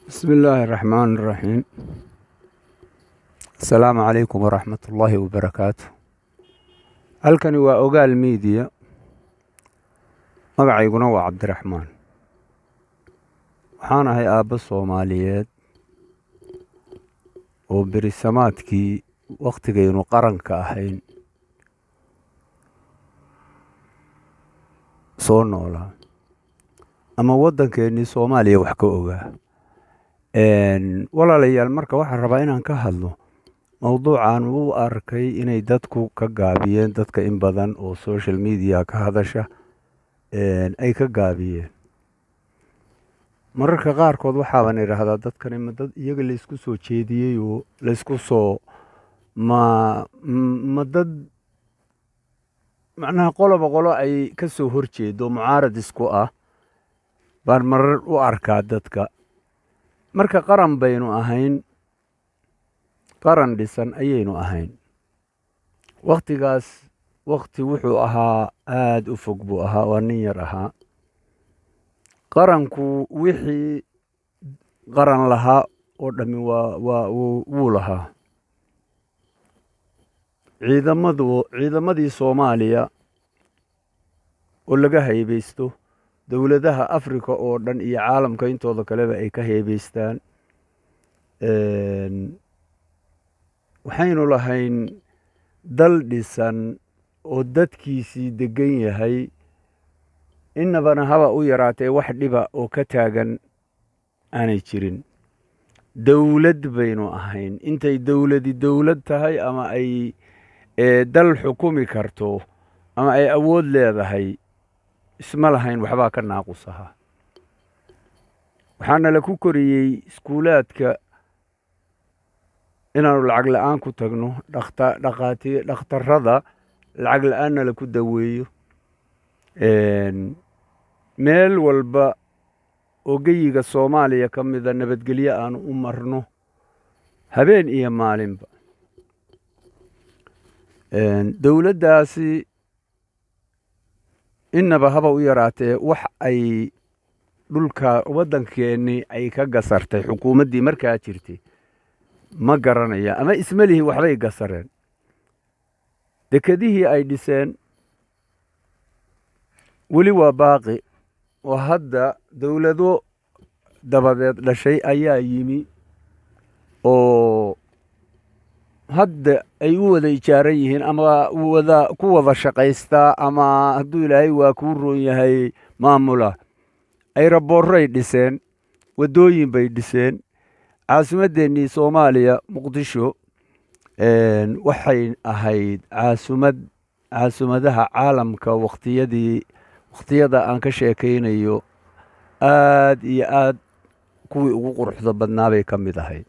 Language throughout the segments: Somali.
بسم الله الرحمن الرحيم. السلام عليكم ورحمة الله وبركاته. halkani waa ogaal miidiya, magacayguna waa cabdiraxmaan. waxaan ahay aabbo soomaaliyeed oo berisamaadkii wakhtigaynu qaranka ahayn soo noolaa ama waddankeennii soomaaliya wax ka ogaa. walaalayaal, marka waxaan rabaa inaan ka hadlo mowduucan u arkay inay dadku ka gaabiyeen, dadka in badan oo social media ka hadasha ay ka gaabiyeen. mararka qaarkood waxaaban idhaahdaa dadkani ma dad iyaga laysku soo jeediyey oo laysku soo ma dad macnaha qoloba qolo ay ka soo horjeedo mucaarad isku ah baan marar u arkaa dadka. marka qaran baynu ahayn, qaran dhisan ayaynu ahayn. wakhtigaas wakhti wuxuu ahaa aada u fog buu ahaa, waa nin yar ahaa. qaranku wixii qaran lahaa oo dhammi wuu lahaa. ciidamadii soomaaliya oo laga haybaysto, dowladaha afrika oo dhan iyo caalamka intooda kaleba ay ka haybaystaan. waxaynu lahayn dal dhisan oo dadkiisii degan yahay, innabana haba u yaraatee wax dhiba oo ka taagan aanay jirin. dowlad baynu ahayn. intay dowladi dowlad tahay ama ay dal xukumi karto ama ay awood leedahay isma lahayn, waxbaa ka naaqus ahaa. waxaana la ku koriyey iskuulaadka inaanu lacag la-aan ku tagno, dhakhtarrada lacag la-aanna la ku daweeyo. meel walba oo geyiga soomaaliya ka mida nabadgelyo aanu u marno habeen iyo maalinba. dowladdaasi innaba haba u yaraatee wax ay dhulka waddankeennii ay ka gasartay xukuumaddii markaa jirtay ma garanaya, ama ismalihii waxbay gasareen. dekedihii ay dhiseen weli waa baaqi, oo hadda dowlado dabadeed dhashay ayaa yimi oo hadda ay u wada ijaaran yihiin ama ku wada shaqaystaa, ama hadduu ilaahay waa kuu roon yahay maamula. ayraboorray dhiseen, waddooyin bay dhiseen. caasimaddeenii soomaaliya muqdisho waxay ahayd caasimadaha caalamka wakhtiyada aan ka sheekaynayo aad iyo aad kuwii ugu quruxda badnaa bay ka mid ahayd.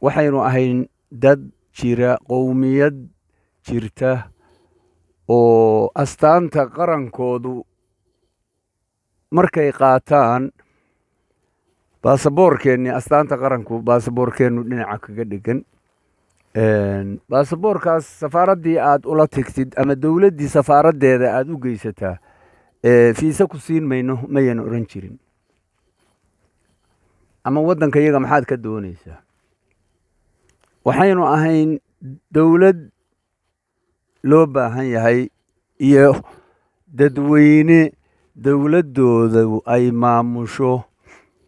waxaynu ahayn dad jira, qowmiyad jirta oo astaanta qarankoodu markay qaataan baasaboorkeennii, astaanta qaranku baasaboorkeennu dhinaca kaga dhigan. baasaboorkaas safaaraddii aad ula tigtid ama dowladdii safaaraddeeda aad u geysataa fiise ku siin mayno mayan odhan jirin. ama waddanka iyaga maxaad ka doonaysaa? waxaynu ahayn dowlad loo baahan yahay iyo dadweyne dowladdooda ay maamusho,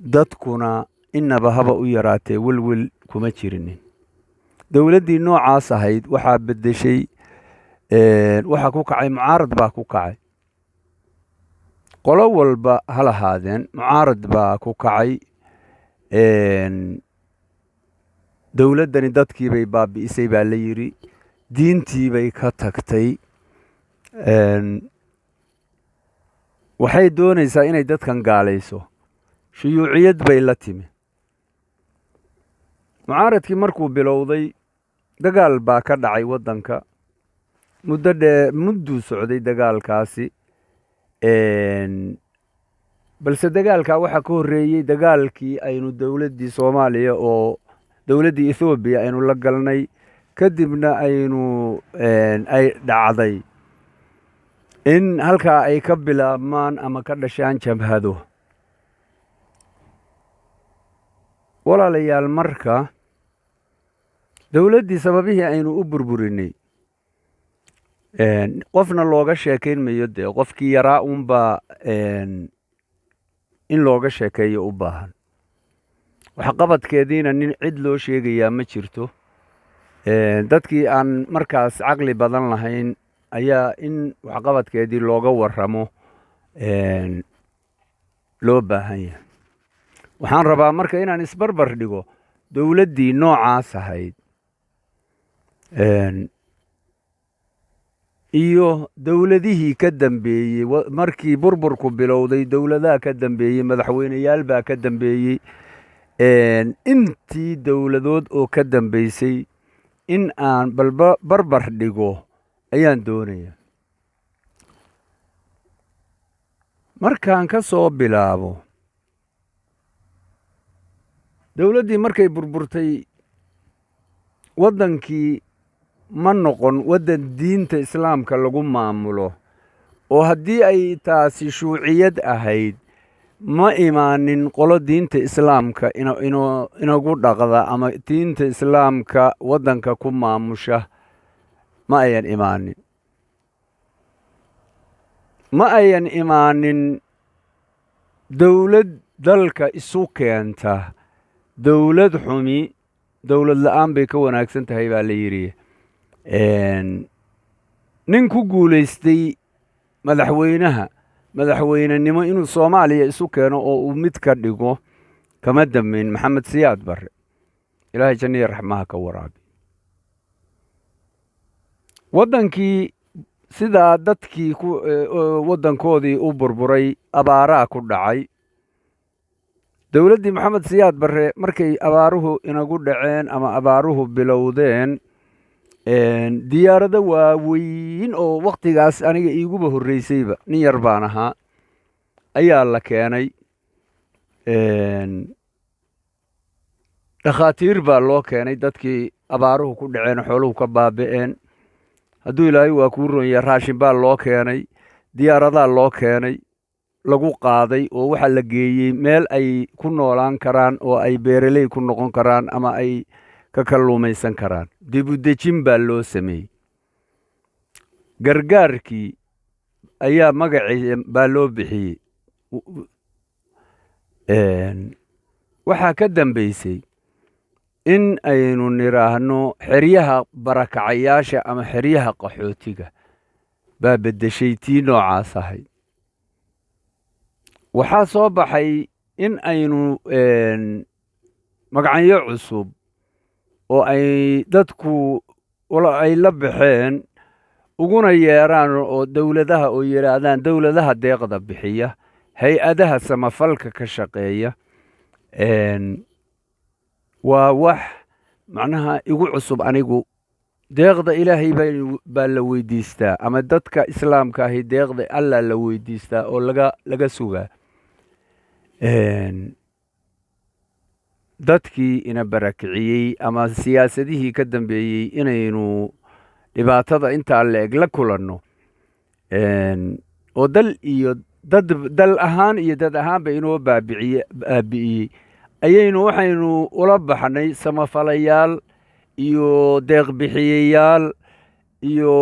dadkuna innaba haba u yaraatee welwel kuma jirinin. dowladdii noocaas ahayd waxaa beddeshay, waxaa ku kacay mucaarad baa ku kacay. qolo walba ha lahaadeen, mucaarad baa ku kacay. dowladdani dadkii bay baabi'isay baa la yidhi, diintii bay ka tagtay. waxay doonaysaa inay dadkan gaalayso. shuyuuciyad bay la timi. mucaaradkii markuu bilowday, dagaal baa ka dhacay waddanka. mudduu socday dagaalkaasi. balse dagaalkaa waxaa ka horreeyey dagaalkii aynu dowladdii soomaaliya oo dowladdii ethoobiya aynu la galnay, kadibna ay dhacday in halkaa ay ka bilaabmaan ama ka dhashaan jabhado. walaalayaal marka dowladdii sababihii aynu u burburinay qofna looga sheekayn mayo dee qofkii yaraa unbaa in looga sheekeeyo u baahan waxqabadkeediina nin cid loo sheegayaa ma jirto dadkii aan markaas caqli badan lahayn ayaa in waxqabadkeedii looga warramo loo baahan yahay waxaan rabaa marka inaan isbarbar dhigo dowladdii noocaas ahayd iyo dowladihii ka dambeeyey markii burburku bilowday dowladaha ka dambeeyey madaxweyneyaal baa ka dambeeyey intii dowladood oo ka dambeysay in aan barbar dhigo ayaan doonaya markaan ka soo bilaabo dowladdii markay burburtay waddankii ma noqon waddan diinta islaamka lagu maamulo oo haddii ay taasi shuuciyad ahayd ma imaanin qolo diinta islaamka inagu dhaqda ama diinta islaamka waddanka ku maamusha ma ayan imaanin ma ayan imaanin dowlad dalka isu keenta dowlad xumi dowlad la'aan bay ka wanaagsan tahay baa la yidhi nin ku guulaystay madaxweynenimo inuu soomaaliya isu keeno oo uu mid ka dhigo kama dambayn maxamed siyaad barre ilaahay jannaya raxmaha ka waraabi waddankii sidaa dadkii waddankoodii u burburay abaaraa ku dhacay dowladdii maxamed siyaad barre markay abaaruhu inagu dhaceen ama abaaruhu bilowdeen diyaarado waaweyn oo wakhtigaas aniga iiguba horreysayba nin yar baan ahaa ayaa la keenay dhakhaatiir baa loo keenay dadkii abaaruhu ku dhaceen xooluhu ka baabi'een hadduu ilaahay waa kuu ronyahay raashin baa loo keenay diyaaradaa loo keenay lagu qaaday oo waxaa la geeyey meel ay ku noolaan karaan oo ay beeraley ku noqon karaan ama ay ka kalluumaysan karaan dibudejin baa loo sameeyey gargaarkii ayaa magacii baa loo bixiyey waxaa ka dambaysay in aynu nidhaahno xeryaha barakacayaasha ama xeryaha qaxootiga baa beddeshay tii noocaas ahayd waxaa soo baxay in aynu magacyo cusub oo ay dadku ay la baxeen uguna yeeraan oo dowladaha oo yidhaahdaan dowladaha deeqda bixiya hay-adaha samafalka ka shaqeeya waa wax macnaha igu cusub anigu deeqda ilaahay baa la weydiistaa ama dadka islaamka ahi deeqda allah la weydiistaa oo laga sugaa dadkii ina barakiciyey ama siyaasadihii ka dambeeyey inaynu dhibaatada intaa la-eg la kulanno oo dal ahaan iyo dad ahaanba inoo baabi'iyey waxaynu ula baxnay samafalayaal iyo deeqbixiyayaal iyo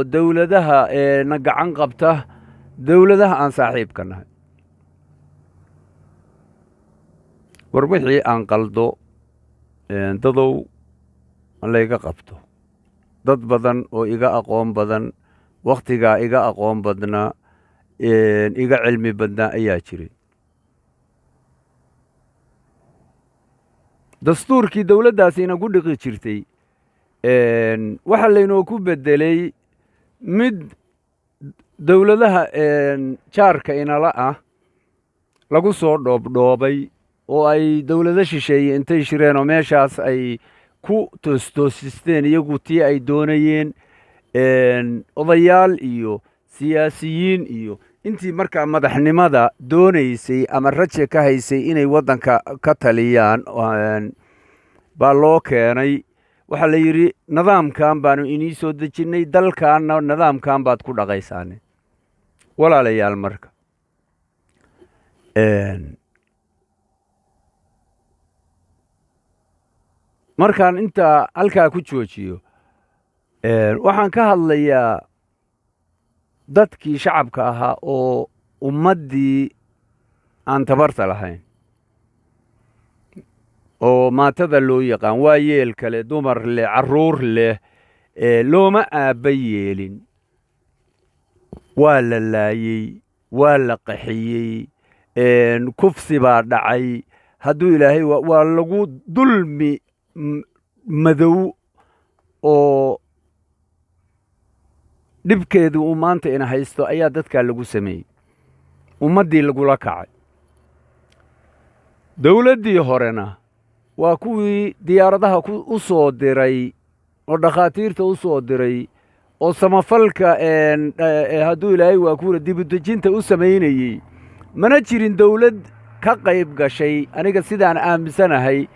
dowladaha na gacan qabta dowladaha aan saaxiibka nahay war wixii aan qaldo dadow layga qabto dad badan oo iga aqoon badan wakhtigaa iga aqoon badnaa iga cilmi badnaa ayaa jiray dastuurkii dowladdaasi inagu dhiqi jirtay waxaa laynooku beddelay mid dowladaha jaarka inala ah lagu soo dhoobdhoobay oo ay dowlado shisheeye intay shireen oo meeshaas ay ku toostoosisteen iyagu tii ay doonayeen odayaal iyo siyaasiyiin iyo intii markaa madaxnimada doonaysay ama raje ka haysay inay waddanka ka taliyaan baa loo keenay waxaa la yidhi nidaamkan baanu inii soo dejinnay dalkaanna nidaamkan baad ku dhaqaysaane walaalayaal marka markaan intaa halkaa ku joojiyo waxaan ka hadlayaa dadkii shacabka ahaa oo ummaddii aan tabarta lahayn oo maatada loo yaqaan waa yeel kale dumar leh carruur leh looma aabba yeelin waa la laayey waa la qaxiyey kufsi baa dhacay hadduu ilaahay waa lagu dulmi madow oo dhibkeedu uu maanta ina haysto ayaa dadkaa lagu sameeyey ummaddii lagula kacay dawladdii horena waa kuwii diyaaradaha u soo diray oo dhakhaatiirta u soo diray oo samafalka hadduu ilaahay waa kuwila dibudejinta u samaynayey mana jirin dawlad ka qayb gashay aniga sidaan aaminsanahay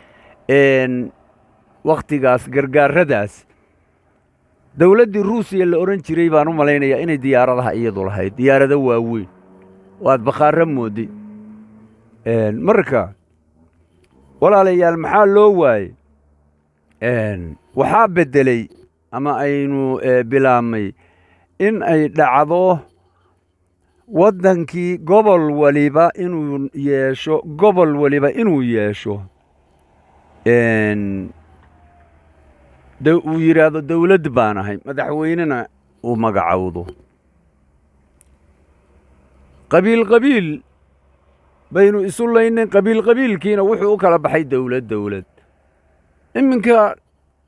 wakhtigaas gargaaradaas dawladdii ruusiya la odhan jiray baan u malaynayaa inay diyaaradaha iyadu lahayd diyaarado waaweyn waad bakhaarro moodday marka walaalayaal maxaa loo waayey waxaa beddeley ama aynu bilaabmay in ay dhacdo waddankii gobol waliba inuu yeesho uu yidhaahdo dawladd baan ahay madaxweynena uu magacowdo qabiil baynu isu laynayn qabiilkiina wuxuu u kala baxay dawlad iminka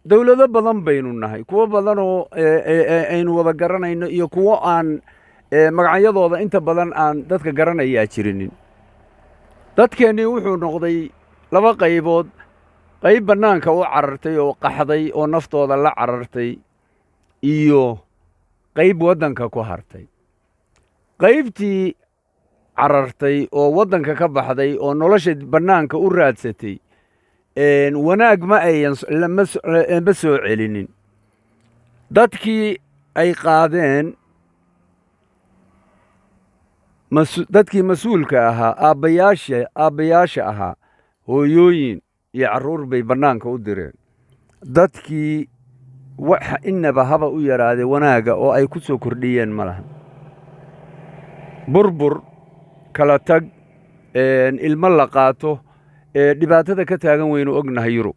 dawlado badan baynu nahay kuwo badanoo aynu wada garanayno iyo kuwo aan magacyadooda inta badan aan dadka garanayaa jirinin dadkeennii wuxuu noqday laba qaybood qayb bannaanka u carartay oo qaxday oo naftooda la carartay iyo qayb waddanka ku hartay qaybtii carartay oo waddanka ka baxday oo nolosha bannaanka u raadsatay wanaag ma soo celinin dadkii ay qaadeen dadkii mas-uulka ahaa aabbayaasha ahaa hooyooyin iyo carruur bay bannaanka u direen dadkii waxa inaba haba u yaraadee wanaagga oo ay ku soo kordhiyeen ma laha burbur kala tag ilmo la qaato dhibaatada ka taagan waynu ognahay yurub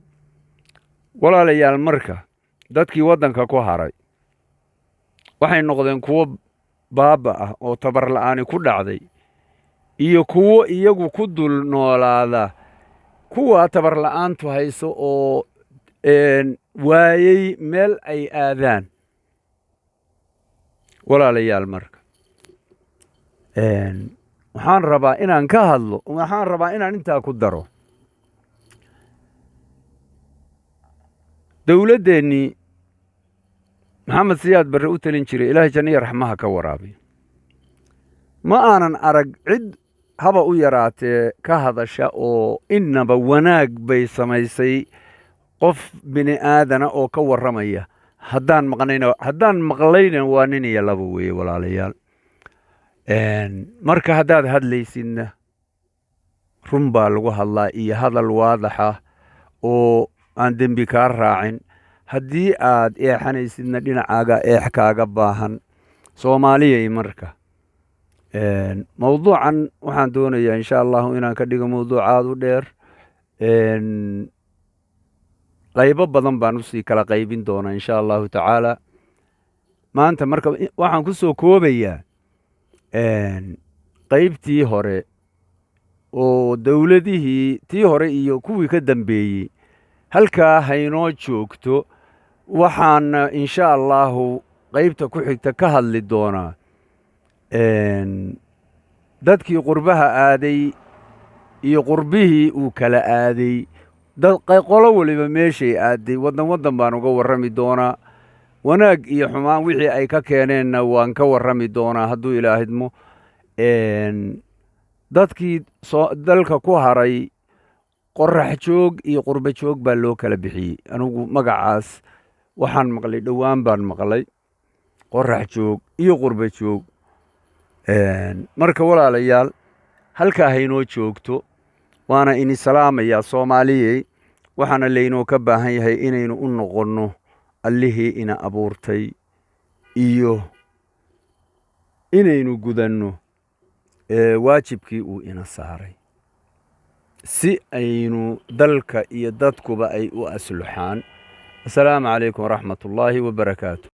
walaalayaal marka dadkii waddanka ku haray waxay noqdeen kuwo baaba ah oo tabar la'aani ku dhacday iyo kuwo iyagu ku dul noolaada kuwa tabar la'aantu hayso oo waayey meel ay aadaan walaalayaal marka waxaan rabaa inaan ka hadlo waxaan rabaa inaan intaa ku daro dawladdeennii maxamed siyaad barre u telin jiray ilaahay janniya raxmaha ka waraabiy ma aanan arag cid haba u yaraatee ka hadasha oo innaba wanaag bay samaysay qof bini aadana oo ka warramaya haddaan maqlayna waa nin iyo laba weeye walaalayaal marka haddaad hadlaysidna run baa lagu hadlaa iyo hadal waadaxa oo aan dembi kaa raacin haddii aad eexanaysidna dhinacaaga eex kaaga baahan soomaaliyay marka mawduucan waxaan doonayaa insha allahu inaan ka dhigo mawduuc aad u dheer qaybo badan baan usii kala qaybin doonaa insha allahu tacaala maanta marka waxaan ku soo koobayaa qaybtii hore oo dawladihii tii hore iyo kuwii ka dambeeyey halkaa haynoo joogto waxaana insha allahu qaybta ku xigta ka hadli doonaa dadkii qurbaha aaday iyo qurbihii uu kala aaday qolo waliba meeshay aaday waddan baan uga warrami doonaa wanaag iyo xumaan wixii ay ka keeneenna waan ka warrami doonaa hadduu ilaahidmo dadkii dalka ku haray qorax joog iyo qurbo joog baa loo kala bixiyey anigu magacaas waxaan maqlay dhowaan baan maqlay qorax joog iyo qurbo joog marka walaalayaal halkaa haynoo joogto waana ini salaamayaa soomaaliyey waxaana laynoo ka baahan yahay inaynu u noqonno allihii ina abuurtay iyo inaynu gudanno waajibkii uu ina saaray si aynu dalka iyo dadkuba ay u asluxaan. السلام عليكم ورحمة الله وبركاته.